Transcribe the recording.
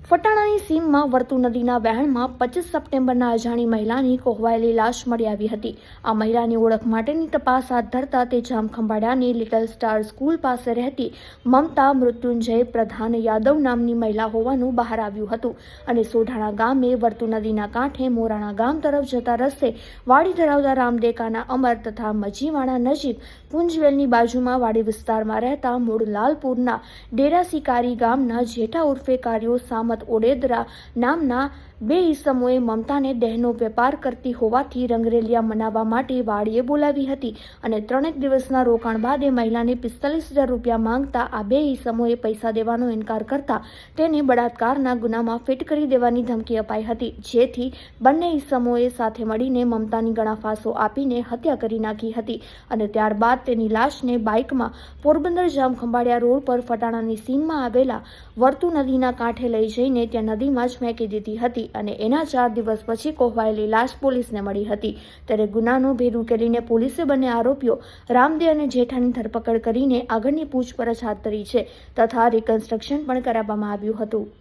ફટાણાની સીમમાં વર્તુ નદીના વહેણમાં 25 સપ્ટેમ્બરના અજાણી મહિલાની કોહવાયેલી લાશ મળી આવી હતી। આ મહિલાની ઓળખ માટેની તપાસ હાથ ધરતા તે જામખંભાળિયાની લિટલ સ્ટાર સ્કૂલ પાસે રહેતી મમતા મૃત્યુંજય પ્રધાન યાદવ નામની મહિલા હોવાનું બહાર આવ્યું હતું અને સોઢાણા ગામે વર્તુ નદીના કાંઠે મોરાણા ગામ તરફ જતા રસ્તે વાડી ધરાવતા રામદેકાના અમર તથા મજીવાડા નજીક પુંજવેલની બાજુમાં વાડી વિસ્તારમાં રહેતા મૂળ લાલપુરના ડેરા સિકારી ગામના જેઠા ઉર્ફે કાર્યો સામત ઓડેદરા નામના બે ઈસમોએ મમતાને દેહનો વેપાર કરતી હોવાથી રંગરેલિયા મનાવવા માટે વાડીએ બોલાવી હતી અને 3 દિવસના રોકાણ બાદ એ મહિલાને 45,000 રૂપિયા માંગતા આ બે ઈસમોએ પૈસા દેવાનો ઇનકાર કરતા તેને બળાત્કારના ગુનામાં ફિટ કરી દેવાની ધમકી અપાઈ હતી, જેથી બંને ઈસમોએ સાથે મળીને મમતાની ગળાફાંસો આપીને હત્યા કરી નાખી હતી અને ત્યારબાદ તેની લાશને બાઇકમાં પોરબંદર જામખંભાળિયા રોડ પર ફટાણાની સીમમાં આવેલા વર્તુ નદીના કાંઠે લઈ જઈને ત્યાં નદીમાં જ ફેંકી દીધી હતી અને એના 4 દિવસ પછી કોહવાયેલી લાશ પોલીસને મળી હતી। ત્યારે ગુનાનો ભેદ ઉકેલીને પોલીસે બંને આરોપીઓ રામદે અને જેઠાની ધરપકડ કરીને આગળની પૂછપરછ હાથ ધરી છે તથા રિકન્સ્ટ્રક્શન પણ કરાવવામાં આવ્યું હતું।